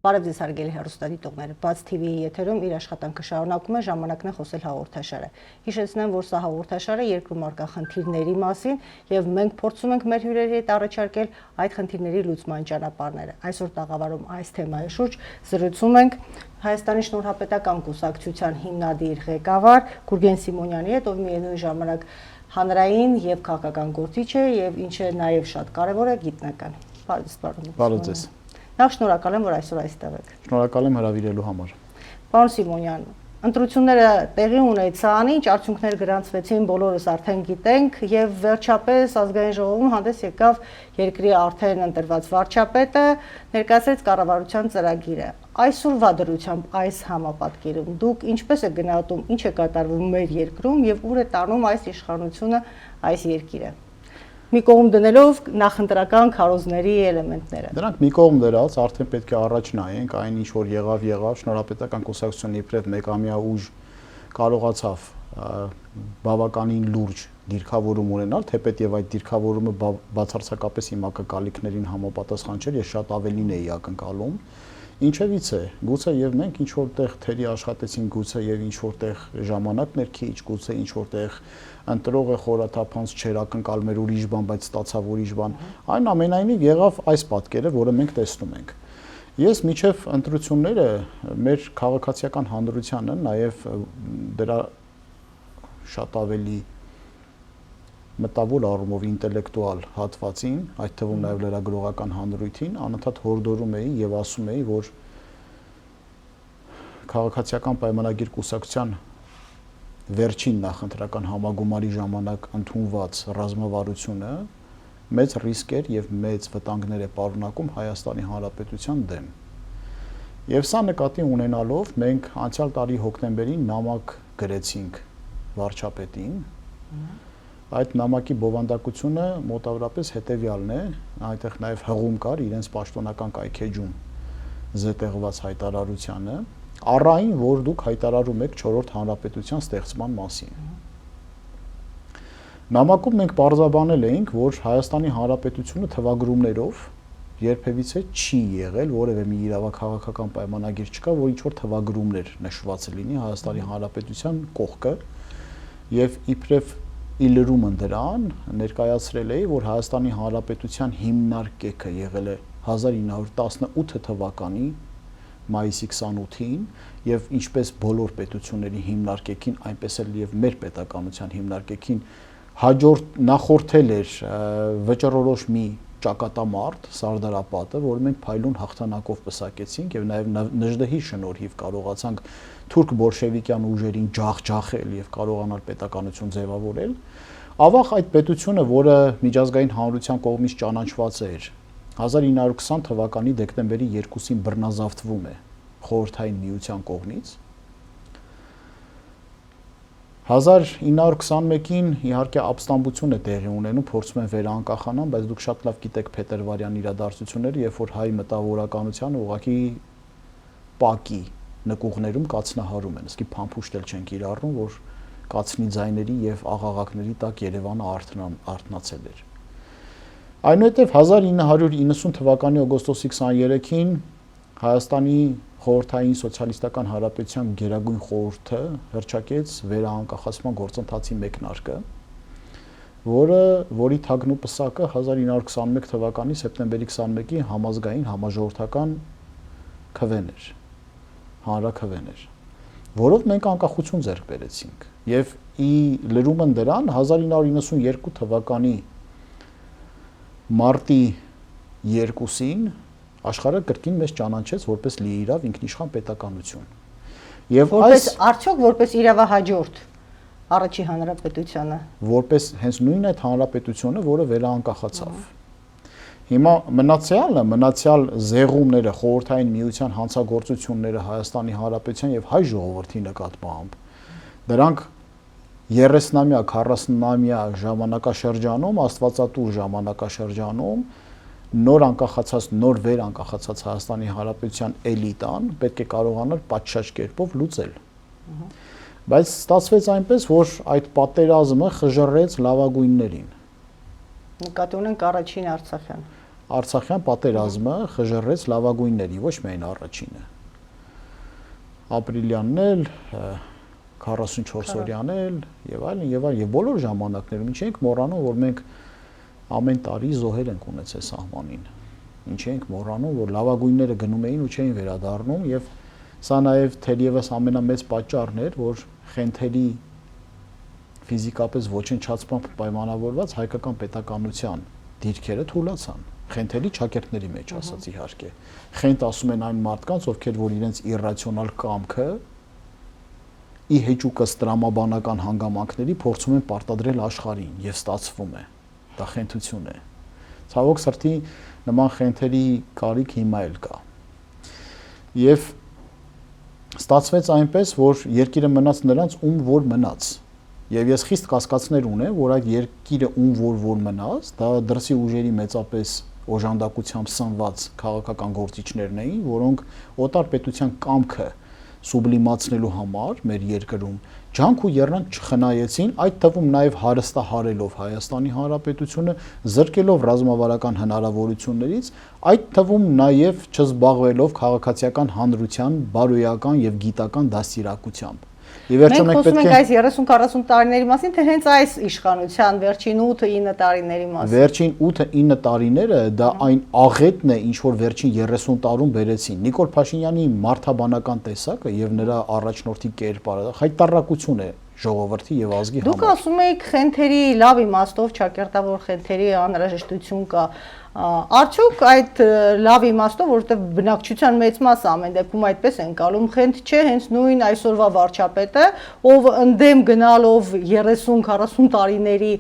Բարև ձեզ հարգելի հեռուստադիտողներ, Բաց TV-ի եթերում իր աշխատանքը շարունակում է ժամանակն է խոսել հաղորդաշարը։ Հիշեցնեմ, որ սա հաղորդաշարը երկրում առկա խնդիրների մասին եւ մենք փորձում ենք մեր հյուրերի հետ առաջարկել այդ խնդիրների լուծման ճանապարհները։ Այսօր տաղավարում այս թեմայի շուրջ զրուցում ենք Հայաստանի Շնորհապետական կուսակցության հիմնադիր ղեկավար Գուրգեն Սիմոնյանի հետ, ով միևնույն ժամանակ հանրային եւ քաղաքական գործիչ է եւ ինչը նաեւ շատ կարեւոր է գիտնական։ Բարև ձեզ։ Նախ շնորհակալ եմ, որ այսօր այստեղ եք։ Շնորհակալ եմ հրավիրելու համար։ Պարոն Սիմոնյան, ընտրությունները տեղի ունեցան, ինչ արդյունքներ գրանցվեցին, բոլորս արդեն գիտենք, եւ վերջապես ազգային ժողովում հանդես եկավ երկրի արդեն ընտրված վարչապետը, ներկայացրեց կառավարության ծրագիրը։ Այսօրվա դրությամբ այս համապատկերում դուք ինչպես եք գնահատում, ինչ է կատարվում մեր երկրում եւ ուր է տանում այս իշխանությունը, այս երկիրը։ Մի կողմ դնելով նախընտրական քարոզների էլեմենտները։ Դրանք մի կողմ դրած, արդեն պետք է առաջ նայենք, այն ինչ որ եղավ, Շնորհապետական կուսակցությունը իբրև մեկամյա ուժ կարողացավ բավականին լուրջ դիրքավորում ունենալ, թեպետ եւ այդ դիրքավորումը բացարձակապես իմ ակնկալիքներին համապատասխան չէր, ես շատ ավելին էի ակնկալում։ Ինչևից է, գուցե եւ մենք ինչ որտեղ թերի աշխատեցինք, գուցե եւ ինչ որտեղ ժամանակն էր քիչ, գուցե ինչ որտեղ ընտրողը խորաթափանց չէր ակնկալ մեր ուրիշ բան, բայց ստացավ ուրիշ բան։ Այնուամենայնիվ եղավ այս պատկերը, որը մենք տեսնում ենք։ Ես միջև ընտրությունները մեր քաղաքացիական հանրությանը, նաեւ դրա շատ ավելի մտավոր առումով ինտելեկտուալ հատվածին, այդ թվում նաև լրագրողական հանրույթին, անընդհատ հորդորում էի եւ ասում էի, որ քաղաքացիական պայմանագիր կուսակցության վերջին նախընտրական համագումարի ժամանակ ընդունված ռազմավարությունը մեծ ռիսկեր եւ մեծ վտանգներ է պարունակում Հայաստանի Հանրապետության դեմ։ Եվ սա նկատի ունենալով մենք անցյալ տարի հոկտեմբերին նամակ գրեցինք վարչապետին։ Այդ նամակի բովանդակությունը մոտավորապես հետևյալն է, այնտեղ նաև հղում կար իրենց պաշտոնական կայքեջում զետեղված հայտարարությանը, առային, որ դուք հայտարարում եք 4-րդ հանրապետության ստեղծման մասին։ Նամակում մենք պարզաբանել էինք, որ Հայաստանի Հանրապետությունը թվագրումներով երբևիցե չի եղել, որևէ մի իրավաքաղաքական պայմանագիր չկա, որ ինչ-որ թվագրումներ նշված լինի Հայաստանի Հանրապետության կողքը, եւ իբրև իլրումը դրան ներկայացրել էի, որ Հայաստանի Հանրապետության հիմնարկեքը եղել է 1918 թվականի մայիսի 28-ին եւ ինչպես բոլոր պետությունների հիմնարկեքին, այնպես էլ եւ մեր պետականության հիմնարկեքին նախորդել էր վճռորոշ մի ճակատամարտ Սարդարապատը, որը մենք փայլուն հաղթանակով պսակեցինք եւ նաեւ Նժդեհի շնորհիվ կարողացանք թուրք բոլշևիկյան ուժերին ջախջախել եւ կարողանալ պետականություն ձևավորել, ավաղ այդ պետությունը, որը միջազգային հանրության կողմից ճանաչված էր, 1920 թվականի դեկտեմբերի 2-ին բռնազավթվում է Խորհրդային Միության կողմից։ 1921-ին իհարկե ապստամբություն է տեղի ունենում, փորձում են վերաանկախանան, բայց դուք շատ լավ գիտեք փետրվարյան իրադարձությունները, երբ որ հայ մտավորականությունը ուղղակի պակի նկուղներում կացնահարում են, իսկի փամփուշտ էլ չեն կիրառում, որ կացնի ձայների եւ աղաղակների տակ Երևանը արթնացել էր։ Այնուհետև 1990 թվականի օգոստոսի 23-ին Հայաստանի Խորհրդային Սոցիալիստական Հանրապետության Գերագույն խորհուրդը հռչակեց վերաանկախացման գործընթացի մեկնարկը, որի թագնուպսակը 1921 թվականի սեպտեմբերի 21-ի համազգային համաժողովրդական քվեն էր, հանրաքվեն էր, որով մենք անկախություն ձեռք բերեցինք եւ ի լրումն դրան 1992 թվականի մարտի 2-ին աշխարհը կրկին մեզ ճանաչեց որպես լիիրավ ինքնիշխան պետականություն։ Եվ որպես արդյոք որպես իրավահաջորդ առաջի հանրապետությանը, որպես հենց նույն այդ հանրապետությունը, որը վերաանկախացավ։ Հիմա մնացյալ զեղումները, խորհրդային միության հանցագործությունները Հայաստանի Հանրապետության եւ հայ ժողովրդի նկատմամբ, դրանք 30-ամյա, 40-ամյա ժամանակաշրջանում, աստվածատուր ժամանակաշրջանում նոր անկախացած, նոր վերանկախացած Հայաստանի Հանրապետության էլիտան պետք է կարողանար պատշաճ կերպով լուծել։ Բայց ստացվեց այնպես, որ այդ պատերազմը խժռեց լավագույններին։ Նկատի ունենք առաջին Արցախյան։ Արցախյան պատերազմը խժռեց լավագույնների, ոչ միայն առաջինը։ Ապրիլյանն էլ, 44-օրյանն էլ եւ այլն եւ բոլոր ժամանակներում ինչ ենք մոռանում, որ մենք ամեն տարի զոհեր ենք ունեցել սահմանին։ Ինչ ենք մոռանում, որ լավագույնները գնում էին ու չէին վերադառնում եւ սա նաեւ թերևս ամենամեծ պատճառն էր, որ Խենթերի ֆիզիկապես ոչնչացմամբ պայմանավորված հայկական պետականության դիրքերը թուլացան։ Խենթերի ճակերտների մեջ ասած իհարկե։ Խենթ ասում են այն մարդկանց, ովքեր որ իրենց իրրացիոնալ կամքը ի հեճուկս տրամաբանական հանգամանքների փորձում են պարտադրել աշխարհին եւ ստացվում է։ Դա խենթություն է։ Ցավոք սրտի նման խենթերի կարիք հիմա էլ կա։ Եվ ստացվեց այնպես, որ երկիրը մնաց նրանց, ում որ մնաց։ Եվ ես խիստ կասկածներ ունեմ, որ այդ երկիրը ում որ մնաց, դա դրսի ուժերի մեծապես օժանդակությամբ սնված քաղաքական գործիչներն էին, որոնք օտար պետության կամքը սուբլիմացնելու համար մեր երկրում ջանք ու եռանց չխնայեցին, այդ թվում նաև հարստահարելով Հայաստանի Հանրապետությունը, զրկելով ռազմավարական հնարավորություններից, այդ թվում նաև չզբաղվելով քաղաքացիական հանրության բարոյական եւ գիտական դաստիարակությամբ։ Եվ վերջում մենք խոսում ենք այս 30-40 տարիների մասին, թե հենց այս իշխանության վերջին 8-9 տարիների մասին։ Վերջին 8-9 տարիները դա այն աղետն է, ինչ որ վերջին 30 տարում բերեցին։ Նիկոլ Փաշինյանի մարդաբանական տեսակը եւ նրա առաջնորդի կերպարը խայտարակություն է ժողովրդի եւ ազգի համար։ Դուք ասում եք խենթերի լավ իմաստով, ճակերտավոր խենթերի անհրաժեշտություն կա։ Արդյոք այդ լավ իմաստով, որովհետև բնակչության մեծ մասը ամեն դեպքում այդպես են կալում, խենթ չէ հենց նույն այսօրվա վարչապետը, ով ընդդեմ գնալով 30-40 տարիների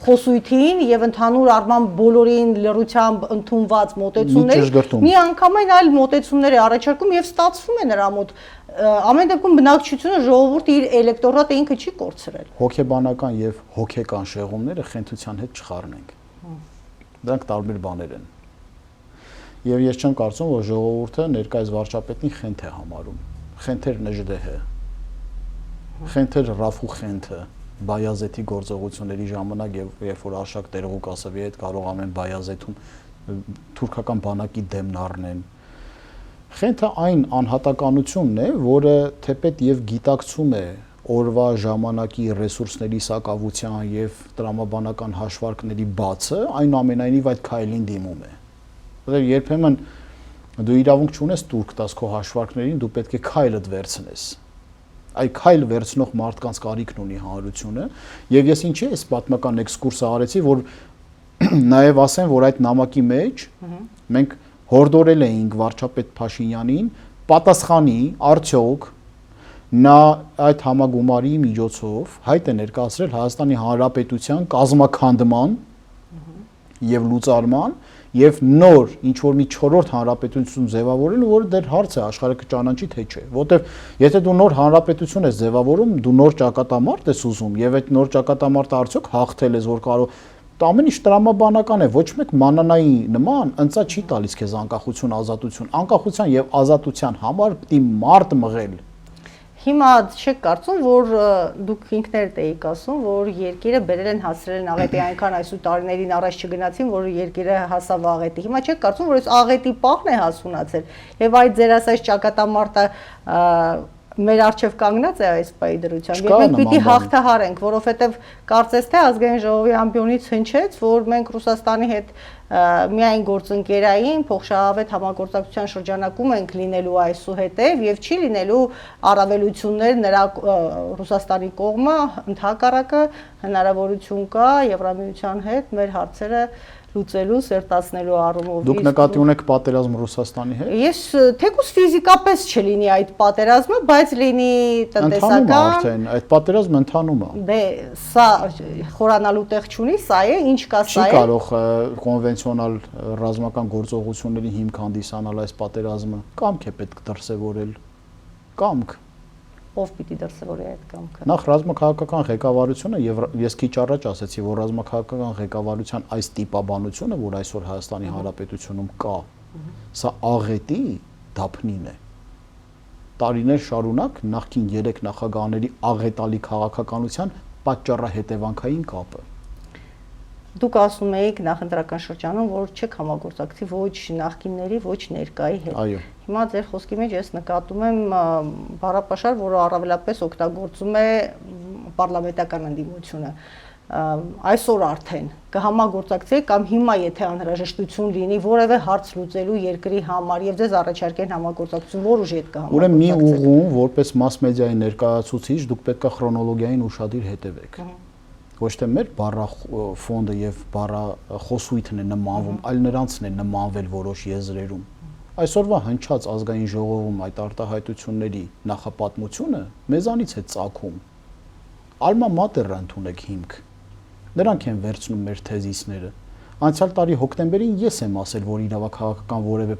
խոսույթին եւ ընդհանուր առմամբ բոլորին լրությամբ ընդունված մոտեցումների մի անգամայն այլ մոտեցումներ է առաջարկում եւ ստացվում է նրա մոտ ամեն դեպքում բնակչությունը ժողովուրդը իր էլեկտորատը ինքը չի կորցրել։ Հոգեբանական եւ հոգեկան շեղումները խենթության հետ չխառնենք։ Դրանք տարբեր բաներ են։ Եվ ես չեմ կարծում, որ ժողովուրդը ներկայիս վարչապետին խենթ է համարում։ Խենթեր ՆԺԴՀ, խենթեր Ռաֆու խենթը, Բայազետի գործողությունների ժամանակ երբ որ Արշակ Տեր-Ղուկասովի հետ կարող ամեն Բայազետում թուրքական բանակի դեմն առնեն։ Խենթը այն անհատականությունն է, որը թեպետ եւ գիտակցում է օրվա ժամանակի ռեսուրսների սակավության եւ տրամաբանական հաշվարկների բացը, այնուամենայնիվ այդ քայլին դիմում է։ Որտեղ երբեմն դու իրավունք չունես տուրք տաս քո հաշվարկներին, դու պետք է քայլդ վերցնես։ Այ քայլ վերցնող մարդկանց կարիքն ունի հանրությունը, եւ ես ինչի այս պատմական էքսկուրսը արեցի, որ նաեւ ասեմ, որ այդ նամակի մեջ մենք հորդորել էինք վարչապետ Փաշինյանին պատասխանի արդյոք նա այդ համագումարի միջոցով հայտ է ներկայացրել Հայաստանի Հանրապետության կազմաքանդման եւ լուծարման եւ նոր ինչ որ մի 4-րդ հանրապետություն ձևավորելու, որը դեռ հարց է աշխարհը կճանաչի թե չէ, որտեվ եթե դու նոր հանրապետություն ես ձևավորում, դու նոր ճակատամարտ ես ուզում եւ այդ նոր ճակատամարտը արդյոք հաղթել ես, որ կարող ամեն ինչ տրամաբանական է, ոչ մեկ մանանայի նման ընծա չի տալիս քեզ անկախություն, ազատություն, անկախության եւ ազատության համար պիտի մարդ մղել։ Հիմա չեք կարծում, որ դուք ինքներդ եք ասում, որ երկիրը բերել են հասցրել են աղետի, այնքան այսու տարիներին առաջ չգնացին, որ երկիրը հասավ աղետի։ Հիմա չեք կարծում, որ այս աղետի պահն է հասունացել եւ այդ ձեր ասած ճակատամարտը մեր արժեվ կանգնած է այս պայի դրությամբ եւ մենք պիտի հաղթահարենք, որովհետեւ կարծես թե ազգային ժողովի ամբիոնից հնչեց, որ մենք Ռուսաստանի հետ միայն գործընկերային փոխշահավետ համագործակցության շրջանակում ենք լինելու այսուհետև եւ չի լինելու առավելություններ նրա Ռուսաստանի կողմը, ընդհակառակը հնարավորություն կա Եվրամիության հետ մեր հարցերը լուծելու, սերտացնելու առումով։ Դուք նկատի ունեք պատերազմ Ռուսաստանի հետ։ Ես թեկուզ ֆիզիկապես չլինի այդ պատերազմը, բայց լինի տնտեսական։ Այդ պատերազմը ընթանում է։ Դե սա խորանալու տեղ չունի, սա է, ինչ կա սա է։ Չի կարող կոնվենցիոնալ ռազմական գործողությունների հիմք հանդիսանալ այս պատերազմը։ Կամք է պետք դրսևորել։ Կամք։ Ով պիտի դրսևորի այդ կամքը։ Նախ ռազմաքաղաքական ղեկավարությունը եւ ես քիչ առաջ ասացի, որ ռազմաքաղաքական ղեկավարության այս տիպաբանությունը, որ այսօր Հայաստանի Հանրապետությունում կա, սա աղետի դափնին է։ Տարիներ շարունակ նախկին 3 նախագահների աղետալի քաղաքականության պատճառահետևանքային կապը։ Դուք ասում եք նախընտրական շրջանում, որ չեք համագործակցի ոչ նախկինների, ոչ ներկայի հետ։ Այո։ Հիմա ձեր խոսքի մեջ ես նկատում եմ բառապաշար, որը առավելապես օգտագործում է պարլամենտական ընդդիմությունը։ Այսօր արդեն կհամագործակցեք կամ հիմա եթե անհրաժեշտություն լինի որևէ հարց լուծելու երկրի համար եւ ձեզ առաջարկեն համագործակցություն, որ ուժի հետ կհամագործակցեք։ Ուրեմն մի ուղում որպես մաս մեդիայի ներկայացուցիչ դուք պետք է քրոնոլոգիային ուշադիր հետևեք։ Ոչ թե մեր բառաֆոնդը եւ բառախոսույթն է նմանվում, այլ նրանցն է նմանվել որոշ եզրերում։ Այսօրվա հնչած ազգային ժողովում այդ արտահայտությունների նախապատմությունը մեզանից է ծագում։ Alma mater-ը ընդունեք հիմք։ Նրանք են վերցնում մեր թեզիսները։ Անցյալ տարի հոկտեմբերին ես եմ ասել, որ իրավաքաղաքական որևէ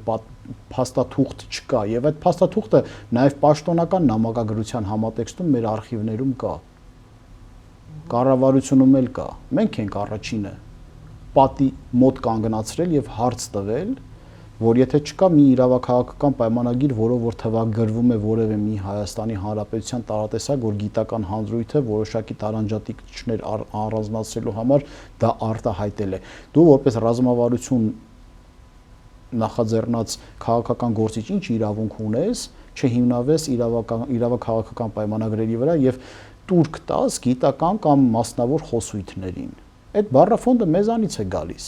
փաստաթուղթ չկա, եւ այդ փաստաթուղթը նաեւ պաշտոնական նամակագրության համատեքստում մեր արխիվներում կա։ Կառավարությունում էլ կա։ Մենք ենք առաջինը պատի մոտ կանգնացրել եւ հարց տվել, որ եթե չկա մի իրավաքաղաքական պայմանագիր, որով որ թվագրվում է որևէ մի Հայաստանի Հանրապետության տարատեսակ, որ գիտական հանրույթը որոշակի տարանջատիչներ առանձնացնելու համար դա արտահայտել է։ Դու որպես ռազմավարություն նախաձեռնած քաղաքական գործիչ ինչ իրավունք ունես, չհիմնավես իրավաքաղաքական պայմանագրերի վրա եւ տուրք տաս գիտական կամ մասնավոր խոսույթներին։ Այդ բառաֆոնդը մեզանից է գալիս։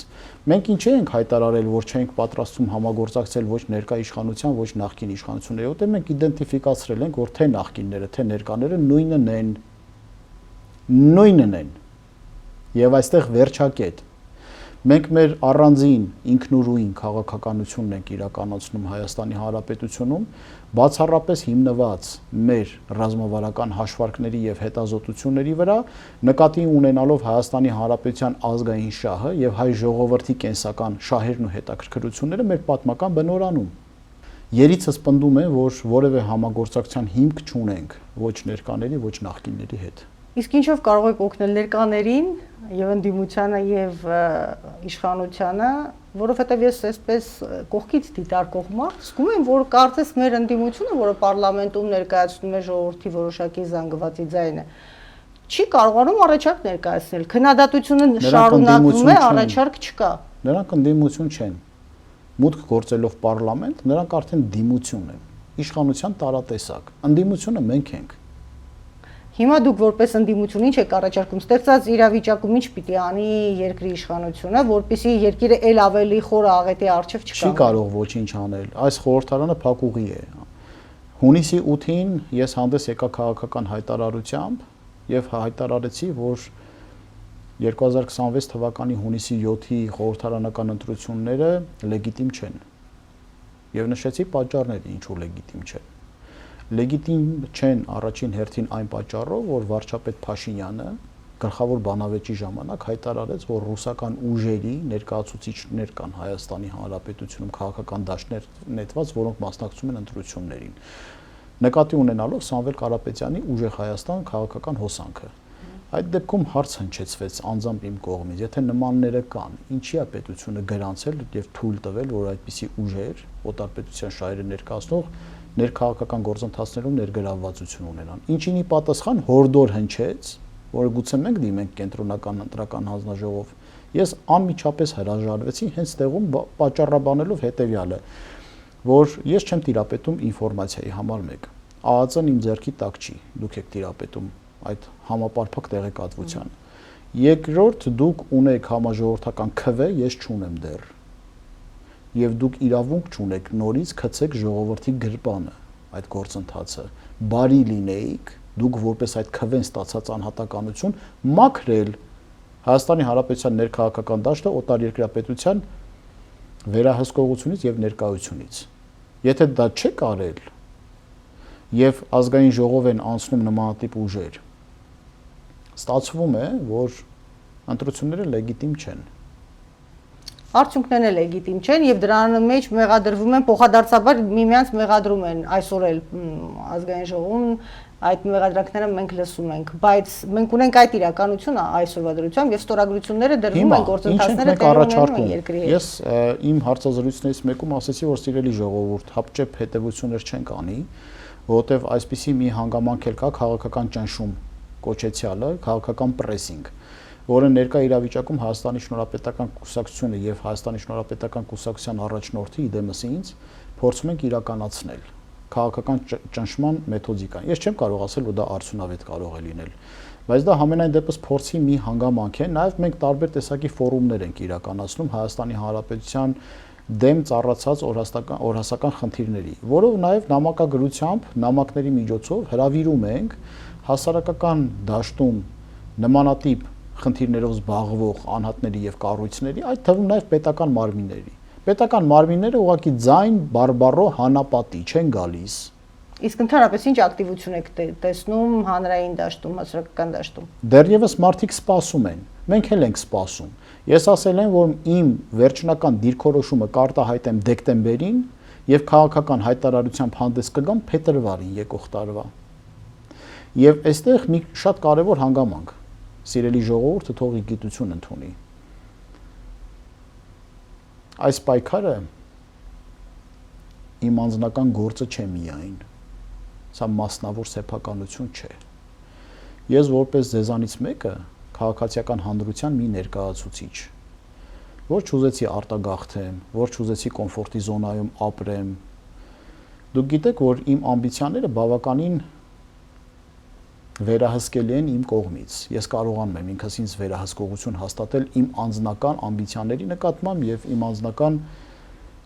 Մենք ինչ ենք հայտարարել, որ չենք պատրաստվում համագործակցել ոչ ներկա իշխանության, ոչ նախկին իշխանությունների, որտեղ մենք իդենտիֆիկացրել ենք, որ թե նախկինները, թե ներկաները նույնն են։ Նույնն են։ Եվ այստեղ վերջակետ։ Մենք մեր առանձին ինքնուրույն քաղաքականությունն ենք իրականացնում Հայաստանի Հանրապետությունում, բացառապես հիմնված մեր ռազմավարական հաշվարկների եւ հետազոտությունների վրա, նկատի ունենալով Հայաստանի Հանրապետության ազգային շահը եւ հայ ժողովրդի կենսական շահերն ու հետաքրքրությունները մեր պատմական բնորանում։ Երիցս պնդում է, որ որևէ համագործակցության հիմք չունենք ոչ ներկաների, ոչ նախկինների հետ։ Իսկ ինչով կարող եք օգնել ներկաներին եւ ընդդիմությանը եւ իշխանությանը, որովհետեւ ես այսպես կողքից դիտարկող մարդ, զգում եմ, որ կարծես մեր ընդդիմությունը, որը պարլամենտում ներկայացնում է ժողովրդի որոշակի զանգվածի ձայնը, չի կարողանում առաջարկ ներկայացնել։ Քննադատությունը շարունակվում է, առաջարկ չկա։ Նրանք ընդդիմություն չեն։ Մուտք գործելով պարլամենտ, նրանք արդեն դիմություն են։ Իշխանության տարատեսակ։ Ընդդիմությունը մենք ենք։ Հիմա դուք որպես ընդդիմություն ինչ եք առաջարկում, ստեղծած իրավիճակում ինչ պիտի անի երկրի իշխանությունը, որպեսզի երկիրը ել ավելի խոր աղետի առջև չկանգնի։ Չի կարող ոչինչ անել։ Այս խորհրդարանը փակուղի է։ Հունիսի 8-ին ես հանդես եկա քաղաքական հայտարարությամբ եւ հայտարարեցի, որ 2026 թվականի հունիսի 7-ի խորհրդարանական ընտրությունները լեգիտիմ չեն։ Եվ նշեցի պատճառները, ինչու լեգիտիմ չեն։ Լեգիտիմ չեն առաջին հերթին այն պատճառով, որ վարչապետ Փաշինյանը գլխավոր բանավեճի ժամանակ հայտարարեց, որ ռուսական ուժերի ներկայացուցիչներ կան Հայաստանի Հանրապետությունում քաղաքական դաշտներ նետված, որոնք մասնակցում են ընտրություններին։ Նկատի ունենալով Սամվել Կարապետյանի Ուժեղ Հայաստան քաղաքական հոսանքը։ Այդ դեպքում հարց հնչեցվեց անձամբ իմ կողմից, եթե նմանները կան, ինչի է պետությունը գրանցել եւ թույլ տվել, որ այդպիսի ուժեր օտարպետության շահերը ներկայացնող ներքաղաքական գործընթացներում ներգրավվածություն ունենան։ Ինչինի պատասխան հորդոր հնչեց, որը գուցե մենք դիմենք կենտրոնական ընտրական հանձնաժողով։ Ես անմիջապես հրաժարվեցի հենց տեղում պատճառաբանելով հետեւյալը, որ ես չեմ տիրապետում ինֆորմացիայի համար 1։ ԱԱԾ-ն իմ ձեռքի տակ չի, դուք եք տիրապետում այդ համապարփակ տեղեկատվության։ Երկրորդ, դուք ունեք համաժողովրդական քվե, ես չունեմ դեռ։ Եվ դուք իրավունք չունեք նորից գցեք ժողովրդի գրպանը այդ գործընթացը։ Բարի լինեիք դուք որպես այդ քվեն ստացած անհատականություն մաքրել Հայաստանի Հանրապետության ներքաղաքական դաշտը օտարերկրապետության վերահսկողությունից եւ ներկայությունից։ Եթե դա չեք արել եւ ազգային ժողով են անցնում նմանատիպ ուժեր, ստացվում է, որ ընտրությունները լեգիտիմ չեն։ Արդյունքներն էլ լեգիտիմ չեն եւ դրան մեջ մեղադրվում են փոխադարձաբար միմյանց մեղադրում են այսօր էլ ազգային ժողովում այդ մեղադրանքները մենք լսում ենք, բայց մենք ունենք այդ իրականությունը այսօրվա դրությամբ եւ ստորագրությունները դրվում են գործընթացները տեղի ունենում երկրի հետ։ Ես իմ հարցազրույցներից մեկում ասացի, որ սիրելի ժողովուրդ, հապճեպ հետեւություններ չենք անի, որովհետեւ այսպիսի մի հանգամանք էլ կա քաղաքական ճնշում կոչեցյալը, քաղաքական պրեսինգ, որը ներկա իրավիճակում Հայաստանի Շնորհապետական կուսակցությունը եւ Հայաստանի Շնորհապետական կուսակցության առաջնորդի իդեմս ինձ փորձում ենք իրականացնել քաղաքական ճնշման մեթոդիկան։ Ես չեմ կարող ասել, որ դա արդյունավետ կարող է լինել, բայց դա համենայն դեպս փորձի մի հանգամանք է, նաեւ մենք տարբեր տեսակի ֆորումներ ենք իրականացնում Հայաստանի Հանրապետության դեմ ծառացած օրհասական խնդիրների, որով նաեւ նամակագրությամբ, նամակների միջոցով հրավիրում ենք հասարակական դաշտում նմանատիպ խնդիրներով զբաղվող անհատների եւ կառույցների, այդ թվում նաեւ պետական մարմինների։ Պետական մարմինները ուղղակի ձայն բարբառո հանապատի չեն գալիս։ Իսկ ընդհանրապես ինչ ակտիվություն եք տեսնում հանրային դաշտում, հասարակական դաշտում։ Դեռևս մարդիկ սպասում են։ Մենք էլ ենք սպասում։ Ես ասել եմ, որ իմ վերջնական դիրքորոշումը կարտահայտեմ դեկտեմբերին եւ քաղաքական հայտարարությամբ հանդես կգամ փետրվարին եկող տարվա։ Եվ այստեղ մի շատ կարևոր հանգամանք, սիրելի ժողովուրդը թողի գիտություն ընդունի։ Այս պայքարը իմ անձնական գործը չէ միայն, սա մասնավոր սեփականություն չէ։ Ես որպես ձեզանից մեկը քաղաքացիական հանրության մի ներկայացուցիչ, որ չուզեցի արտագաղթեմ, որ չուզեցի կոմֆորտի զոնայում ապրեմ։ Դուք գիտեք, որ իմ ամբիցիաները բավականին վերահսկելի են իմ կողմից։ Ես կարողանում եմ ինքս ինձ վերահսկողություն հաստատել իմ անձնական ամբիցիաների նկատմամբ եւ իմ անձնական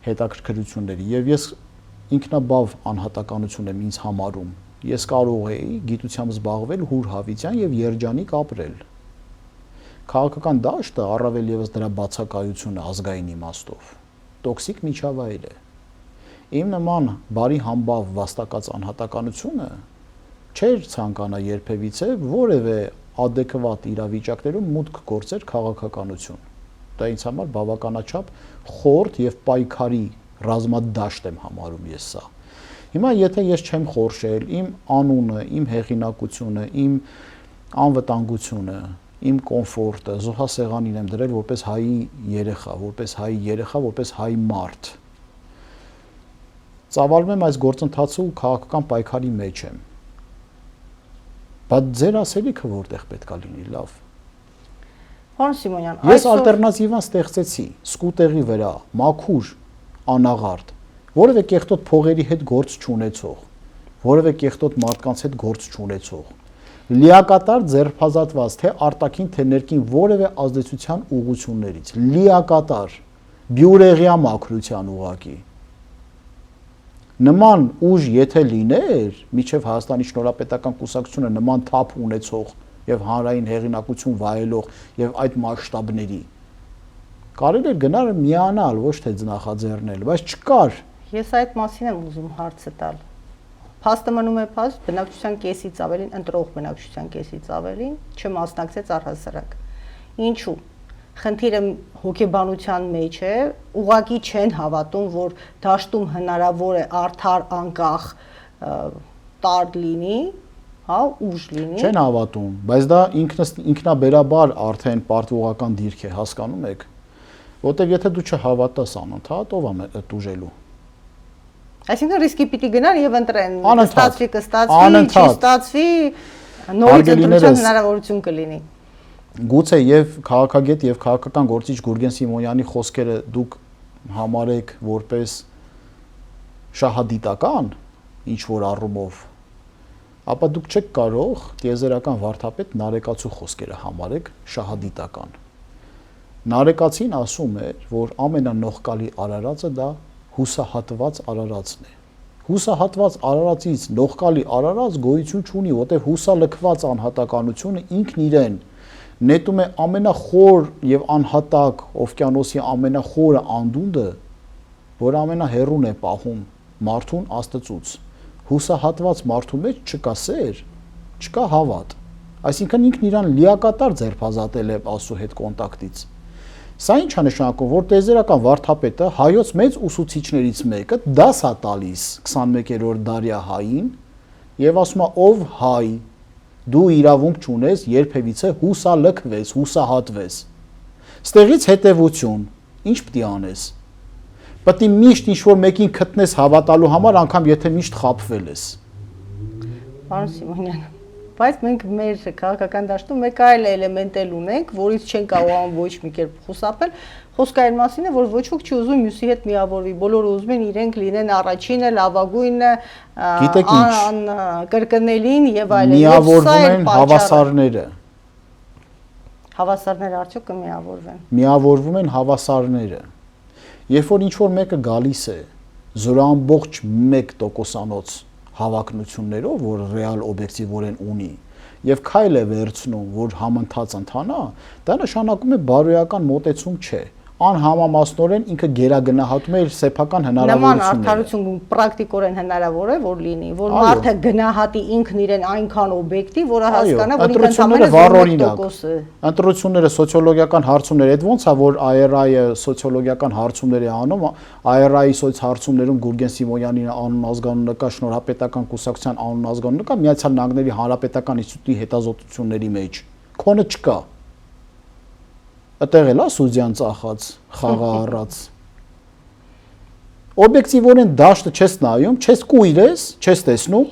հետաքրքրությունների։ Եվ ես ինքնաբավ անհատականություն եմ ինձ համարում։ Ես կարող էի գիտությամբ զբաղվել հուր հավիտյան եւ երջանիկ ապրել։ Քաղաքական դաշտը առավել եւս դրա բացակայությունը ազգային իմաստով տոքսիկ միջավայր է։ Իմ նման բարի համբավ վաստակած անհատականությունը չէր ցանկանա երբևիցե որևէ adekvat իրավիճակներում մուտք գործեր քաղաքականություն։ Դա ինձ համար բավականաչափ խորտ եւ պայքարի ռազմադաշտ եմ համարում ես սա։ Հիմա եթե ես չեմ խորշել իմ անունը, իմ հեղինակությունը, իմ անվտանգությունը, իմ կոմֆորտը զոհասեղանին եմ դրել որպես հայի երեխա, որպես հայ մարդ։ Ծավալվում եմ այս գործընթացի ու քաղաքական պայքարի մեջ եմ։ Բայց ձեր ասելիքը որտեղ պետքա լինի, լավ։ Պարոն Սիմոնյան, ես ալտերնատիվան ստեղծեցի սկուտերի վրա, մաքուր, անաղարտ, որևէ կեղտոտ փողերի հետ գործ չունեցող, որևէ կեղտոտ մարդկանց հետ գործ չունեցող, լիակատար ձերբազատված թե արտաքին թե ներքին որևէ ազդեցության ուղղություններից, լիակատար, բյուրեղյա մաքրության ուղղակի։ Նման ուժ եթե լիներ, միջև Հայաստանի Շնորհապետական կուսակցությունը նման թափ ունեցող եւ հանրային հեղինակություն վայելող եւ այդ մասշտաբների, կարելի էր գնալ միանալ, ոչ թե նախաձեռնել, բայց չկար։ Ես այդ մասին եմ ուզում հարցը տալ։ Փաստը մնում է փաստ, բնակչության կեսից ավելին, ընտրող բնակչության կեսից ավելին չմասնակցեց առհասարակ։ Ինչու՞։ Խնդիրը հոգեբանության մեջ է, ուղղակի չեն հավատում, որ դաշտում հնարավոր է արդար անկախ տարդ լինի, հա, ուժ լինի։ Չեն հավատում, բայց դա ինքնաբերաբար արդեն պարտվողական դիրք է, հասկանում եք, որտեղ եթե դու չհավատաս անընդհատ, ով է դուժելու։ Այսինքն ռիսկի պիտի գնան եւ ընտրեն, Անընդհատ, չի ստացվի, նորից ընտրության հնարավորություն կլինի։ Գուցե եւ քաղաքագետ եւ քաղաքական գործիչ Գուրգեն Սիմոնյանի խոսքերը դուք համարեք որպես շահադիտական ինչ որ առումով, ապա դուք չեք կարող տիեզերական վարդապետ Նարեկացու խոսքերը համարեք շահադիտական։ Նարեկացին ասում է, որ ամենանողկալի արարածը դա հուսահատված արարածն է։ Հուսահատված արարածից նողկալի արարած գոյություն չունի, որտեղ հուսալքված անհատականությունը ինքն իրեն նետում է ամենախոր եւ անհատակ օվկիանոսի ամենախորը անդունդը, որ ամենահեռուն է պահում մարդուն Աստծուց։ Հուսահատված մարդու մեջ չկա սեր, չկա հավատ։ Այսինքն ինքն իրան լիակատար ձերբազատել է Աստծո հետ կոնտակտից։ Սա ինչ է նշանակում, որ տեզերական վարդապետը հայոց մեծ ուսուցիչներից մեկը դաս է տալիս 21-րդ դարյա հային եւ ասում է ով հայ դու իրավունք չունես երբևիցե հուսալքվես, հուսահատվես։ Ստեղից հետևություն, ինչ պիտի անես։ Պետք է միշտ ինչ-որ մեկին գտնես հավատալու համար, անգամ եթե միշտ խաբվել ես։ Պարոն Սիմոնյան, Բայց մենք մեր քաղաքական դաշտում մեկ այլ էլեմենտ էլ ունենք, որից չեն կարողանում ոչ մի կերպ խուսափել։ Խոսքը այն մասին է, որ ոչ ոք չի ուզում մյուսի հետ միավորվի։ Բոլորը ուզում են իրենք լինեն առաջինը, լավագույնը, կրկնելին եւ այլն։ Միավորվում են հավասարները։ Հավասարները արդյոք կմիավորվեն։ Միավորվում են հավասարները։ Երբ որ ինչ-որ մեկը գալիս է զորամբողջ 1%-անոց հավակնություններով, որ ռեալ օբյեկտիվորեն ունի, եւ քայլ է վերցնում, որ համընթաց ընթանա, դա նշանակում է բարոյական մոտեցում չէ։ Անհամամասնորեն ինքը գերագնահատում է իր սեփական հնարավորությունները։ Նման արդարություն պրակտիկորեն հնարավոր է որ լինի, որ մարդը գնահատի ինքն իրեն այնքան օբյեկտիվ, որը հասկանա, որ ինքը ընդհանրապես 1% է։ Ընտրությունները սոցիոլոգիական հարցումներ, այդ ոնց է որ IRI-ը սոցիոլոգիական հարցումներ է անում, IRI-ի սոցհարցումներում Գուրգեն Սիմոնյանին անուն ազգանունը կա, Շնորհապետական կուսակցության անուն ազգանունը կա, Միացյալ Նահանգների Հանրապետական ինստիտուտի հետազոտությունների մեջ։ Քոնը չկա։ Այդտեղ էլ է սուզյան ծախած, խաղը առած։ Օբյեկտիվորեն դաշտը չես նայում, չես կույրես, չես տեսնում։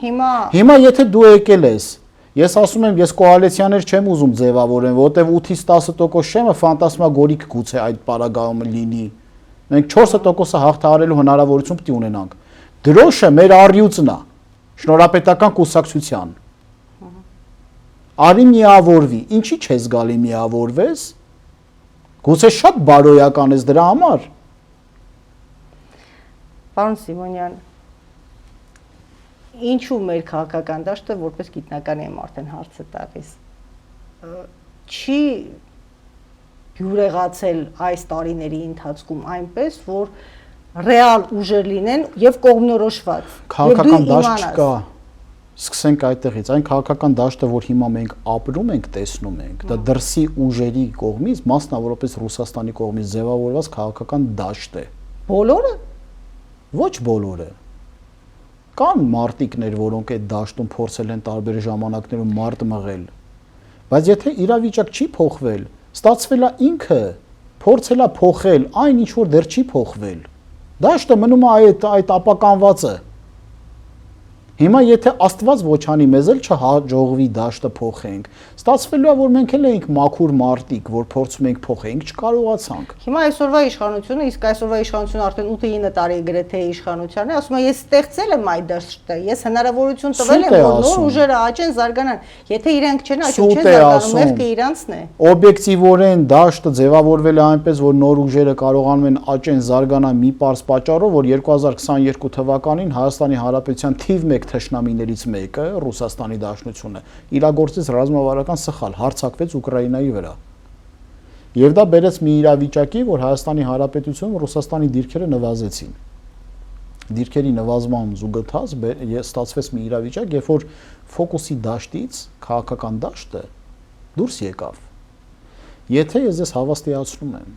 Հիմա եթե դու եկել ես, ես ասում եմ, ես կոալիցիաներ չեմ ուզում ձևավորեն, որովհետև 8-ից 10% շեմը ֆանտասմագորիկ գուցե այդ պարագայում լինի։ Մենք 4%-ը հաղթահարելու հնարավորություն պետք է ունենանք։ Դրոշը մեր առյուծն է, Շնորհապետական կուսակցության։ Արի միավորվի, ինչի չես գալի միավորվես։ Գուցե շատ բարոյական ես դրա համար։ Պարոն Սիմոնյան, ինչու մեր քաղաքական դաշտը որպես գիտնական եմ արդեն հարցը տալիս։ Չի յուրեղացել այս տարիների ընթացքում այնպես, որ ռեալ ուժեր լինեն եւ կողմնորոշված։ Քաղաքական դաշտ չկա։ Սկսենք այդտեղից, այն քաղաքական դաշտը, որ հիմա մենք ապրում ենք, տեսնում ենք, դա դրսի ուժերի կողմից, մասնավորապես Ռուսաստանի կողմից ձևավորված քաղաքական դաշտ է։ Բոլորը։ Ոչ բոլորը։ Կան մարտիկներ, որոնք այդ դաշտում փորձել են տարբեր ժամանակներում մարդ մղել։ Բայց եթե իրավիճակ չի փոխվել, ստացվել է ինքը փորձել է փոխել այն, ինչ որ դեռ չի փոխվել։ Դաշտը մնում է այդ ապականվածը։ Հիմա եթե Աստված ոչ անի մեզ էլ չհաջողվի դաշտը փոխենք, ստացվելու է որ մենք էլ ենք մաքուր մարտիկ, որ փորձում ենք փոխենք, չկարողացանք։ Հիմա այսօրվա իշխանությունը, իսկ այսօրվա իշխանությունը արդեն 8-9 տարի գրեթե իշխանության է, ասում է ես ստեղծել եմ այդ դաշտը, ես հնարավորություն տվել եմ որ նոր ուժերը աճեն, զարգանան։ Եթե իրենք չեն աճում, չեն զարգանում, եղքը իրանցն է։ Օբյեկտիվորեն դաշտը ձևավորվել է այնպես, որ նոր ուժերը կարողանում են աճեն, զարգանան մի պարզ պատճառով, որ 2022 թվականին Հայաստանի Հանրապետության թիվ 1 թշնամիներից մեկը Ռուսաստանի Դաշնությունը իրագործեց ռազմավարական սխալ, հարձակվեց Ուկրաինայի վրա։ Եվ դա բերեց մի իրավիճակի, որ Հայաստանի Հանրապետությունում Ռուսաստանի դիրքերը նվազեցին։ Դիրքերի նվազման զուգընթաց ստացվեց մի իրավիճակ, երբ որ ֆոկուսի դաշտից քաղաքական դաշտը դուրս եկավ։ Եթե ես ձեզ հավաստիացնում եմ,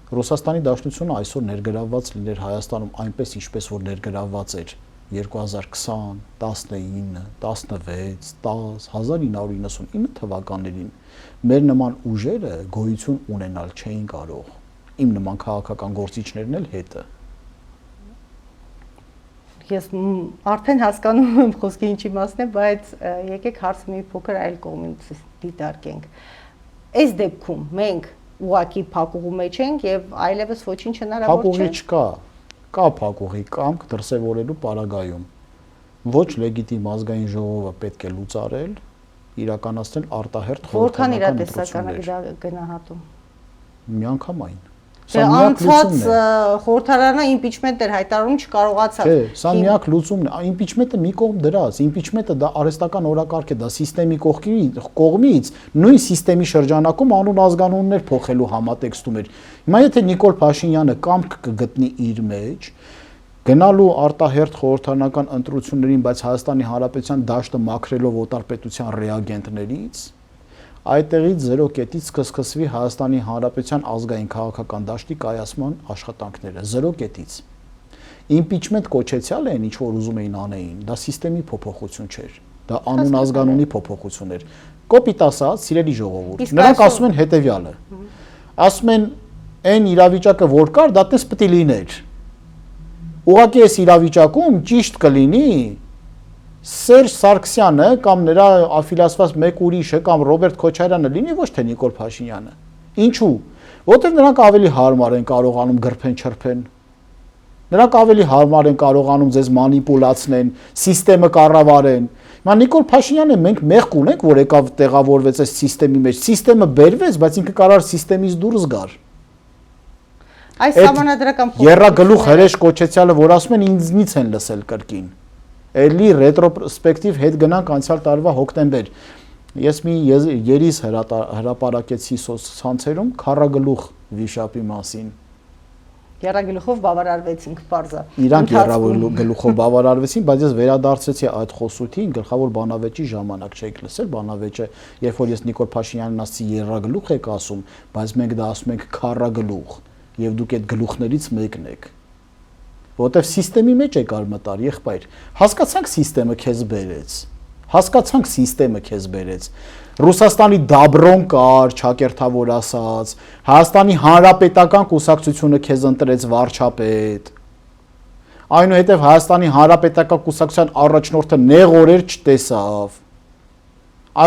Ռուսաստանի Դաշնությունը այսօր ներգրավված լիներ Հայաստանում այնպես, ինչպես որ ներգրավված էր 2020, 19, 16, 10, 1999 թվականներին մեր նման ուժերը գոյություն ունենալ չէին կարող, իմ նման քաղաքական գործիչներն էլ հետը։ Ես արդեն հասկանում եմ խոսքի ինչի մասն է, բայց եկեք հարցը մի փոքր այլ կողմից դիտարկենք։ Այս դեպքում մենք ուղակի փակուղու մեջ ենք եւ այլևս ոչինչ հնարավոր չէ։ Փակուղի չկա։ Կա փակուղի կամք դրսևորելու պարագայում։ Ոչ լեգիտիմ ազգային ժողովը պետք է լուծարել, իրականացնել արտահերթ խորհրդանական ընտրություններ։ Որքան իր գնահատում։ Միանգամայն։ Անցած խորհրդարանը իմպիչմենտ էր հայտարարում, չկարողացավ։ Չէ, սա միակ լուծումն է։ Իմպիչմենտը մի կողմ դրած, իմպիչմենտը դա արհեստական օրակարգ է, դա սիստեմի կողմից նույն սիստեմի շրջանակում անուն ազգանուններ փոխելու համատեքստում էր։ Հիմա եթե Նիկոլ Փաշինյանը կամք կգտնի իր մեջ գնալու արտահերթ խորհրդարանական ընտրություններին, բայց Հայաստանի Հանրապետության դաշտը մաքրելով օտարպետության ռեագենտներից, այդտեղից 0 կետից կսկսվի Հայաստանի Հանրապետության ազգային քաղաքական դաշտի կայացման աշխատանքները 0 կետից։ Իմպիչմենտ կոչեցյալ են, ինչ որ ուզում էին անեին, դա սիստեմի փոփոխություն չէր, դա անուն ազգանունի փոփոխություն էր։ Կոպիտ ասած, սիրելի ժողովուրդ, նրանք ասում են հետևյալը։ Ասում են, այն իրավիճակը որ կար, դա տես պետք է լիներ։ Ուղղակի այս իրավիճակում ճիշտ կլինի Սերժ Սարգսյանը կամ նրա աֆիլիացված մեկ ուրիշը կամ Ռոբերտ Քոչարյանը լինի, ոչ թե Նիկոլ Փաշինյանը։ Ինչու՞։ Որտեղ նրանք ավելի հարմար են կարողանում գրփեն-չրփեն։ Նրանք ավելի հարմար են կարողանում ձեզ մանիպուլացնեն, սիստեմը կառավարեն։ Հիմա Նիկոլ Փաշինյանը մենք մեղք ունենք, որ եկավ տեղավորվեց այս սիստեմի մեջ։ Սիստեմը բերվեց, բայց ինքը կարող սիստեմից դուրս գար։ Այս համանadrական Եռագլուխ հրեշ կոչեցյալը, որ ասում են ինձնից են լսել կրկին։ Էլի ռետրոսպեկտիվ հետ գնանք անցյալ տարվա հոկտեմբեր։ Ես մի երիս հրապարակեցի սոցցանցերում քառագլուխ վիշապի մասին։ Եռագլուխով բավարարվեցինք բարձա։ Իրանք եռագլուխով բավարարվեցին, բայց ես վերադարձեցի այդ խոսույթին, գլխավոր բանավեճի ժամանակ չէիք լսել, բանավեճը, երբ որ ես Նիկոլ Փաշինյանին ասացի եռագլուխ եք ասում, բայց մենք դա ասում ենք քառագլուխ, եւ դուք այդ գլուխներից մեկն եք։ Որտեվ սիստեմի մեջ եկար մտար, եղբայր։ Հասկացանք սիստեմը քեզ բերեց։ Հասկացանք սիստեմը քեզ բերեց։ Ռուսաստանի Դաբրոն կար, ճակերտավոր ասած, Հայաստանի Հանրապետական կուսակցությունը քեզ ընտրեց վարչապետ։ Այնուհետև Հայաստանի Հանրապետական կուսակցության առաջնորդը նեղորեր չտեսավ։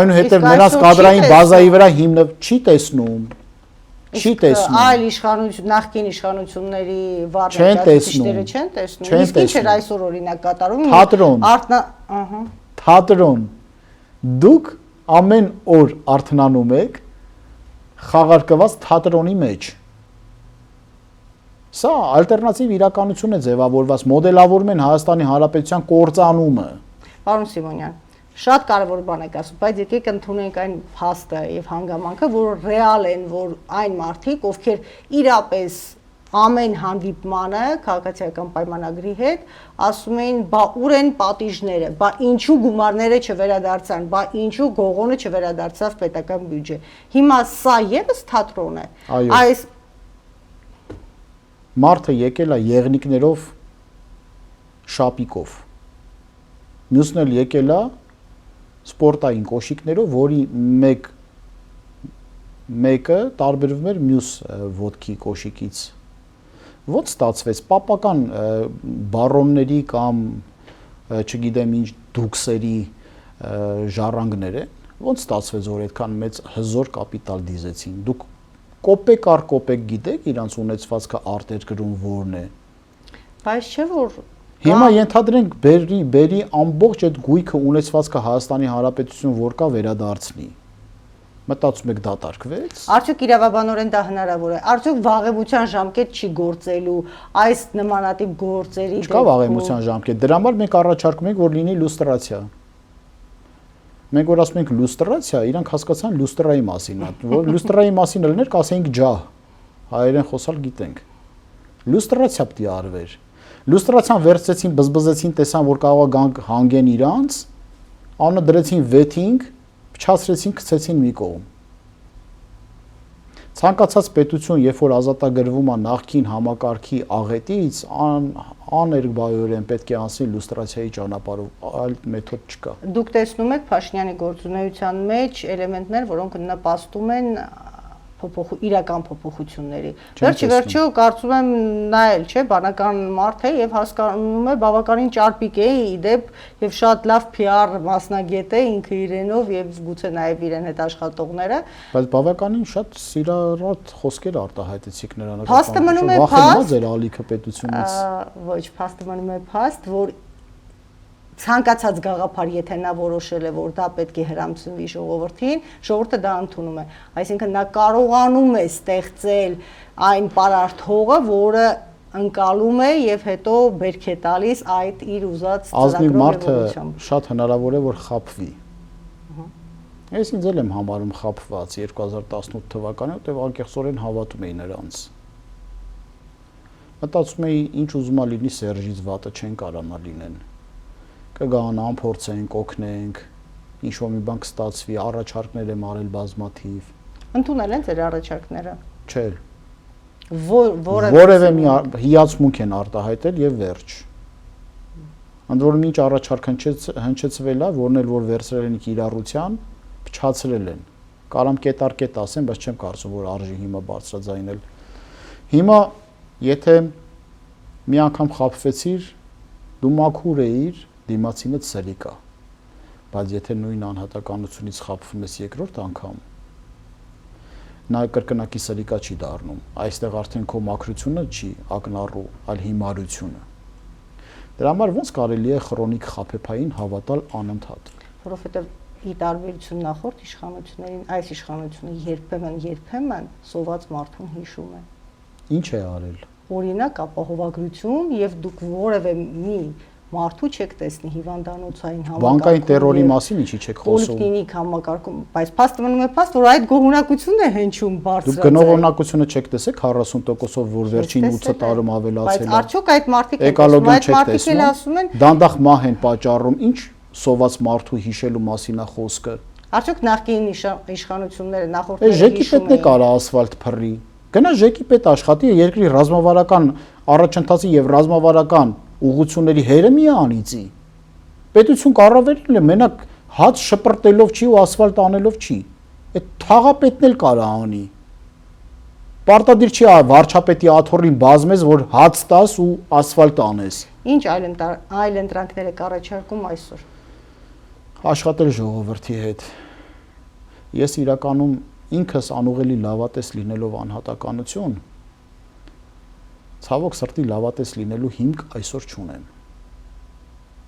Այնուհետև նրանց կադրային բազայի վրա հիմնվ չի տեսնում։ Չի տեսնում։ Այլ իշխանություն, նախկին իշխանությունների վարչապետները չեն տեսնում։ Իսկ ինչ էր այսօր օրինակ կատարում։ Թատրոն։ Ահա։ Թատրոն։ Դուք ամեն օր արթնանում եք խաղարկված թատրոնի մեջ։ Սա ալտերնատիվ իրականություն է ձևավորված, մոդելավորում են Հայաստանի Հանրապետության կործանումը։ Պարոն Սիմոնյան, շատ կարևոր բան եք ասում, բայց եկեք ընդունենք այն փաստը եւ հանգամանքը, որ ռեալ են, որ այն մարդիկ, ովքեր իրապես ամեն հանդիպմանը քաղաքացիական պայմանագրի հետ ասում էին, բա ուր են պատիժները, բա ինչու գումարները չվերադարձան, բա ինչու գողոնը չվերադարձավ պետական բյուջե։ Հիմա սա եւս թատրոն է։ Այս մարդը եկել է եղնիկներով, շապիկով։ Մյուսն էլ եկել է սպորտային կոշիկներով, որի մեկը տարբերվում էր մյուս ոդկի կոշիկից։ Ոնց ստացվեց պապական բարոնների կամ չգիտեմ ինչ դուքսերի ժառանգներ են, ոնց ստացվեց, որ այդքան մեծ հզոր կապիտալ դիզեցին։ Դուք կոպեկ առ կոպեկ գիտեք իրանց ունեցվածքը արտերկրում որն է։ Բայց չէ որ Հիմա ենթադրենք բերի ամբողջ այդ գույքը ունեցվածքը Հայաստանի Հանրապետություն որ կա վերադարձնի։ Մտածում եք դատարկվեց։ Արդյոք իրավաբանորեն դա հնարավոր է։ Արդյոք վաղեմության ժամկետ չի գործելու այս նմանատիպ գործերի դեպքում։ Չկա վաղեմության ժամկետ։ Դրա համար մենք առաջարկում ենք, որ լինի լուստրացիա։ Մենք որ ասում ենք լուստրացիա, իրանք հասկացան լուստրայի մասին, որ լուստրայի մասին ելներ կասեինք ջահ։ Հայերեն խոսալ գիտենք։ Լուստրացիա պիտի արվեր։ Լուստրացիան վերցրեցին, բզբզեցին, տեսան, որ կարող է հանգեն իրանց, անունը դրեցին վեթինգ, փչացրեցին, գցեցին մի կողմ։ Ցանկացած պետություն, երբ որ ազատագրվում է նախկին համակարգի աղետից, աներկբայորեն պետք է անցնի լուստրացիայի ճանապարհով, այլ մեթոդ չկա։ Դուք տեսնում եք Փաշինյանի գործունեության մեջ էլեմենտներ, որոնք նպաստում են իրական փոփոխությունների։ Վերջի կարծում եմ նա էլ չէ, բանական մարդ է եւ հասկանում է բավականին ճարպիկ է իդեպ եւ շատ լավ PR մասնագետ է ինքը իրենով եւ գուցե նաեւ իրեն հետ աշխատողները։ Բայց բավականին շատ սիրառատ խոսքեր արտահայտեցիք նրան։ Փաստը մնում է փաստ։ Ձեր ալիքը պետությունից։ Ոչ, փաստը մնում է փաստ, որ ցանկացած գաղափար, եթե նա որոշել է, որ դա պետք է հրամցնվի ժողովրդին, ժողովուրդը դա ընդունում է։ Այսինքն նա կարողանում է ստեղծել այն պարարտ հողը, որը ընկալում է եւ հետո բերք է տալիս այդ իր ուզած ծրագրով եվոլյուցիայով։ Շատ հնարավոր է, որ խափվի։ Ես ինձ էլ եմ համարում խափված 2018 թվականին, որտեղ անկեղծորեն հավատում էի նրանց։ Մտածում էի, ինչ ուզում է լինի Սերժից վատը չեն կարողանա լինեն։ Կգան, ամփորձենք, օգնենք, ինչ-որ մի բան կստացվի, առաջարկներ եմ արել բազմաթիվ։ Ընդունել են ձեր առաջարկները։ Չէ։ Որևէ մի հիացմունք են արտահայտել եւ վերջ։ Ընդ որում ինչ առաջարկ հնչեցվել է, որն էլ որ վերցրել են կիրառության, փչացրել են։ Կարամ կետարկետ ասեմ, բայց չեմ կարծում, որ արժի հիմա բարձրաձայնել։ Հիմա եթե մի անգամ խափվեցիր, դու մաքուր էիր, դիմացինը սրի կա, բայց եթե նույն անհատականությունից խաբվում ես երկրորդ անգամ, նա կրկնակի սրիկա չի դառնում, այստեղ արդեն քո մաքրությունը չի ակնառու, այլ հիմարությունը։ Դրա համար ոնց կարելի է քրոնիկ խաբեբային հավատալ անընդհատ։ Որովհետև ի տարբերություն նախորդ իշխանություններին, այս իշխանությունը երբեմն սոված մարդուն հիշում է։ Ինչ է արել։ Օրինակ ապահովագրություն եւ դուք որևէ մի մարդու չեք տեսնի հիվանդանոցային համակարգում։ Բանկային տերորի մասին ինչի չեք խոսում։ Պոլիկլինիկ համակարգում, բայց փաստը մնում է փաստ, որ այդ գոհունակությունն է հնչում բարձրացել։ Դուք գնողունակությունը չեք տեսեք 40%-ով, որ վերջին 8 տարում ավելացել է։ Բայց արդյոք այդ մարդիկ էլ ասում են, դանդաղ մահ են պատճառում, ինչ սոված մարդու հիշելու մասին է խոսքը։ Արդյոք նախկին իշխանությունները նախորդները Ժեկի պետն է կարա ասֆալտ փռի։ Գնա ժեկի պետ աշխատի, երկրի ռազմավարական առաջընթացի եւ ռազմավարական ուղղությունների հերը մի անիծի։ Պետություն կառավարել է մենակ հաց շպրտելով չի ու ասֆալտ անելով չի։ Այդ թաղապետն էլ կարա անի։ Պարտադիր չի վարչապետի աթոռին բազմես, որ հաց տաս ու ասֆալտ անես։ Ինչ այլ ընտրանքներ եք առաջարկում այսօր։ Աշխատել ժողովրդի հետ։ Ես իրականում ինքս անուղելի լավատես լինելով անհատականություն, ցավոք սրտի լավատես լինելու հիմք այսօր չունեմ։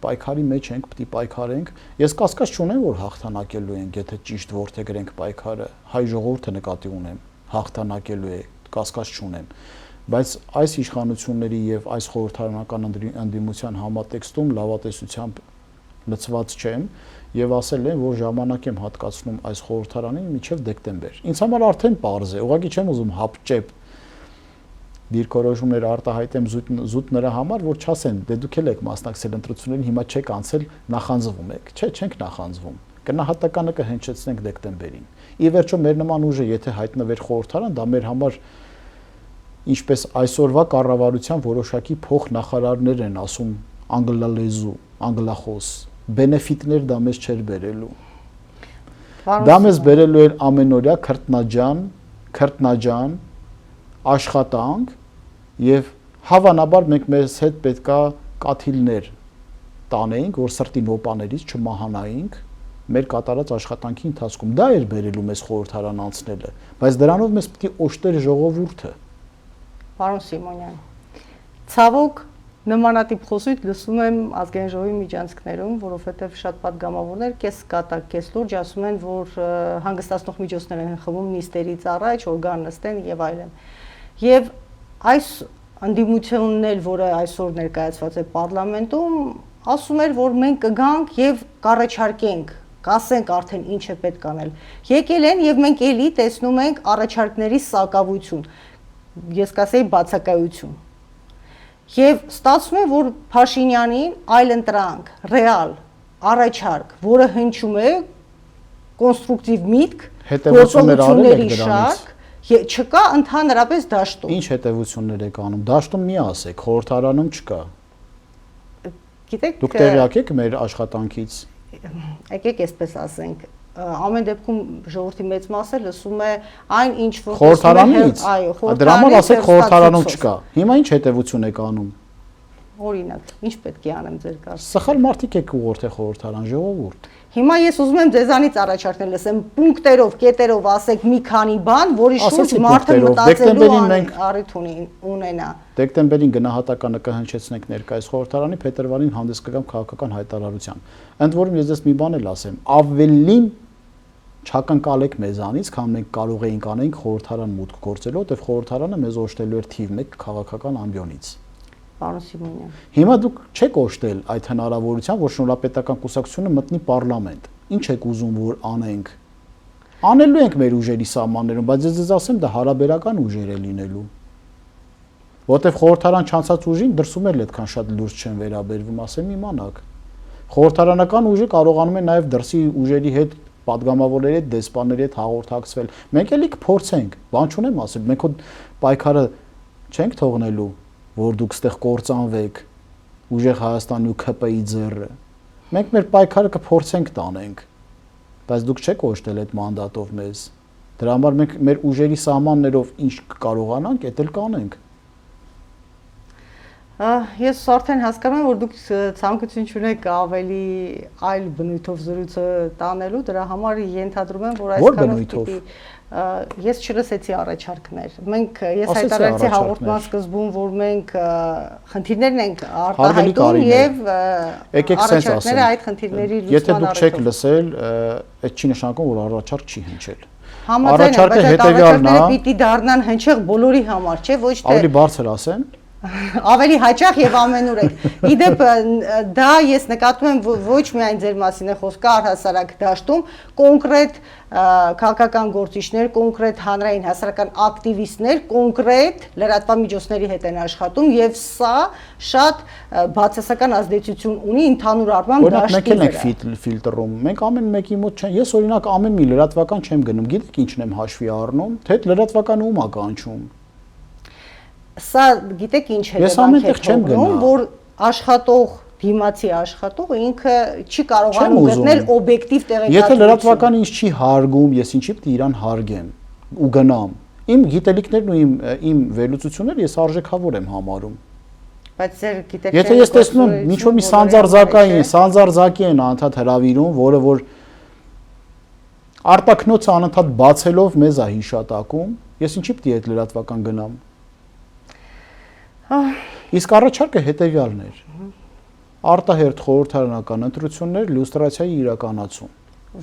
Պայքարի մեջ ենք, պետք է պայքարենք։ Ես կասկած չունեմ, որ հաղթանակելու ենք, եթե ճիշտ ворթեգրենք պայքարը, հայ ժողովուրդը նկատի ունեմ, հաղթանակելու է, կասկած չունեմ։ Բայց այս իշխանությունների եւ այս խորհրդարանական ընդդիմության համատեքստում լավատեսությամբ լցված չեմ եւ ասել եմ, որ ժամանակ եմ հատկացնում այս խորհրդարանին մինչեւ դեկտեմբեր։ Ինձ համար արդեն պարզ է, ուղղակի չեմ ուզում հապճեպ դիրքորոշումներ արտահայտեմ զուտ նրա համար, որ չասեն, դե դուք էլ եք մասնակցել ընտրություններին, հիմա չեք անցել, նախանձվում եք։ Չէ, չենք նախանձվում։ Գնահատականը կհնչեցնենք դեկտեմբերին։ Ի վերջո մեր նման ուժը, եթե հայտնվեր խորհրդարան, դա մեր համար ինչպես այսօրվա կառավարության որոշակի փոխնախարարներ են ասում անգլալեզու, անգլախոս, բենեֆիտներ դա մեզ չէր բերելու։ Դա մեզ բերելու էր ամենօրյա քրտնաջան աշխատանք եւ հավանաբար մենք մեզ հետ պետքա կաթիլներ տանեինք, որ սրտի նոպաներից չմահանայինք մեր կատարած աշխատանքի ընթացքում։ Դա էր բերելու մեզ խորհրդարան անցնելը, բայց դրանով մեզ պետք է օժտեր ժողովուրդը։ Պարոն Սիմոնյան, ցավոք նմանատիպ խոսույթ լսում եմ ազգային ժողովի միջանցքներում, որովհետև շատ պատգամավորներ կես կատակ, կես լուրջ ասում են, որ հանգստացնող միջոցներ են խմում նիստերից առաջ, օրգան նստեն եւ այլն։ Եվ այս ընդդիմությունն էլ, որը այսօր ներկայացված է պարլամենտում, ասում էր, որ մենք կգանք եւ կառաջարկենք, կասենք արդեն ինչ է պետք անել։ Եկել են եւ մենք էլի տեսնում ենք առաջարկների սակավություն, ես կասեի բացակայություն։ Եվ ստացվում է, որ Փաշինյանին այլընտրանք, ռեալ, առաջարկ, որը հնչում է կոնստրուկտիվ միտք, հետևությունների շարք, չկա ընդհանրապես դաշտում։ Ինչ հետևություններ եք անում։ Դաշտում մի ասեք, խորհրդարանում չկա։ Գիտեք, դուք տեղյակ եք մեր աշխատանքից։ Եկեք այսպես ասենք, ամեն դեպքում ժողովրդի մեծ մասը լսում է այն ինչ որ խորհրդարանից, դրա համար ասեք խորհրդարանում չկա։ Հիմա ինչ հետևություն եք անում։ Օրինակ, ինչ պետք է անեմ ձեր կարծիքով։ Սխալ մարդիկ եք ուղղորդել խորհրդարան, ժողովուրդ։ Հիմա ես ուզում եմ ձեզանից առաջարկնել, լսեմ պունկտերով, կետերով ասեք մի քանի բան, որի շուրջ մարդը մտածելու առիթ ունենա։ Դեկտեմբերին գնահատականը կհնչեցնենք ներկայիս խորհրդարանի, փետրվարին հանդես կգամ քաղաքական հայտարարության։ Ընդ որում ես դες մի բան էլ ասեմ, ավելին չակնկալեք մեզանից, քան մենք կարող էինք անենք խորհրդարան մուտք գործելու, որտեղ խորհրդարանը մեզ օժտելու էր թիվ 1 քաղաքական ամբիոնից։ Պարոն Սիմոնյան։ Հիմա դուք չեք օժտել այդ հնարավորությամբ, որ շնորհապետական կուսակցությունը մտնի պարլամենտ։ Ինչ եք ուզում որ անենք։ Անելու ենք մեր ուժերի սահմաններում, բայց ես ձեզ ասեմ, դա հարաբերական ուժեր է լինելու։ Որտեվ խորհրդարան չանցած ուժին դրսում էլ այդքան շատ լուրջ չեն վերաբերվում, ասեմ իմանաք։ Խորհրդարանական ուժը կարողանում է նաև դրսի ուժերի հետ պատգամավորների հետ, դեսպանների հետ հաղորդակցվել։ Մենք էլի կփորձենք, բան չունեմ ասել, մենք պայքարը չենք թողնելու, որ դուք ստեղ կործանվեք ուժեղ Հայաստանի ու ՔՊ-ի ձեռը։ Մենք մեր պայքարը կփորձենք տանենք, բայց դուք չեք օժտել այդ մանդատով մեզ։ Դրա համար մենք մեր ուժերի սահմաններով ինչ կարողանանք, դա էլ կանենք։ Ես արդեն հասկանում եմ, որ դուք ցանկություն ունեք ավելի այլ բնույթով զրույցը տանելու, դրա համար ենթադրում եմ, որ այսքանով պիտի ես չլսեցի առաջարկներ։ Ես հայտարարեցի հաղորդման սկզբում, որ մենք խնդիրներն ենք արտահայտում եւ առաջարկները այդ խնդիրների լուծման առիթով։ Եթե դուք չեք լսել, այդ չի նշանակում, որ առաջարկ չի հնչել։ Համաձայն եմ, բայց այդ առաջարկները պիտի դառնան հնչեղ բոլորի համար, չէ՞, ոչ թե ավելի բարձր ասեն։ Ավելի հաճախ եւ ամենուր եք։ Իդեպ դա ես նկատում եմ ոչ միայն ձեր մասին է խոսքը առհասարակ դաշտում, կոնկրետ քաղաքական գործիչներ, կոնկրետ հանրային հասարակական ակտիվիստներ, կոնկրետ լրատվամիջոցների հետ են աշխատում եւ սա շատ բացասական ազդեցություն ունի ընդհանուր առմամբ դաշտի վրա։ Մենք ենք ֆիլտրում։ Մենք ամեն մեկի մոտ չեն։ Ես օրինակ ամեն մի լրատվական չեմ գնում։ Գիտեք ինչն եմ հաշվի առնում, թե այդ լրատվականը ում է կանչում։ Սա գիտեք ինչ հետևանք է թողնում, որ աշխատող դիմացի աշխատողը ինքը չի կարողանում գտնել օբյեկտիվ տեղեկատվություն։ Եթե լրատվականը ինձ չի հարգում, ես ինչի՞ պիտի իրան հարգեմ ու գնամ։ Իմ գիտելիքներն ու իմ վերլուծությունները ես արժեքավոր եմ համարում։ Բայց ձեր գիտելիքները Եթե ես տեսնում եմ ինչ որ մի սանձարձակի են անընդհատ հրավիրում, որը որ արտակնոցը անընդհատ բացելով մեզ է հիշատակում, ես ինչի՞ պիտի այդ լրատվական գնամ։ Իսկ առաջարկը հետևյալն էր. արտահերթ խորհրդարանական ընտրություններ, լյուստրացիայի իրականացում։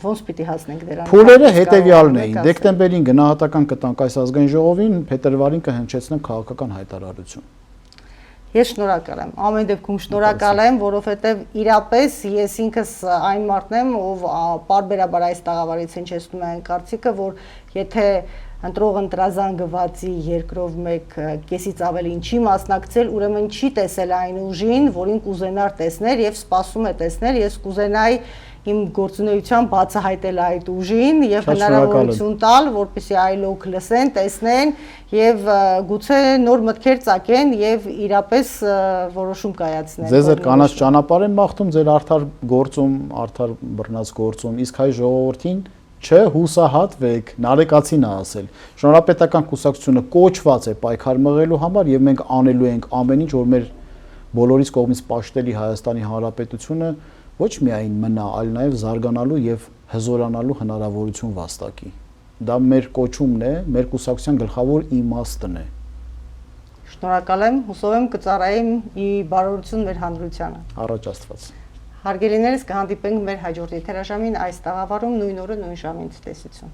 Ոնց պիտի հասնենք դրան։ Փուլերը հետևյալն էին. դեկտեմբերին գնահատական կտանք այս ազգային ժողովին, փետրվարին կհնչեցնենք քաղաքական հայտարարություն։ Ես շնորհակալ եմ։ Ամեն դեպքում շնորհակալ եմ, որովհետև իրապես ես ինքս այն մարդն եմ, ով պարբերաբար այս տաղավարից հնչեցնում է կարծիքը, որ եթե ընտրող ընտրազանգվածի երկրով մեկ կեսից ավելին չի մասնակցել, ուրեմն չի տեսել այն ուժին, որին կուզենար տեսներ եւ սպասում է տեսնել, ես կուզենայի իմ գործունեությամբ բացահայտել այդ ուժին եւ հնարավորություն տալ, որպեսզի այլոք լսեն, տեսնեն եւ գուցե նոր մտքեր ծագեն եւ իրապես որոշում կայացնեն։ Ձեզ էր կանաչ ճանապարհ եմ մաղթում ձեր արդար գործում, արդար բռնած գործում, իսկ հայ ժողովրդին չհուսահատվեք, Նարեկացին է ասել։ Շնորհապետական կուսակցությունը կոչված է պայքար մղելու համար եւ մենք անելու ենք ամեն ինչ, որ մեր բոլորիս կողմից պաշտելի Հայաստանի Հանրապետությունը ոչ միայն մնա, այլ նաեւ զարգանալու եւ հզորանալու հնարավորություն վաստակի։ Դա մեր կոչումն է, մեր կուսակցության գլխավոր իմաստն է։ Շնորհակալ եմ, հուսով եմ կծառայեմ ի բարօրություն մեր հանրությանը։ Առաջ Աստված։ Հարգելիներս կհանդիպենք մեր հաջորդ եթերաժամին այս տաղավարում նույն օրը նույն ժամին ցտեսություն։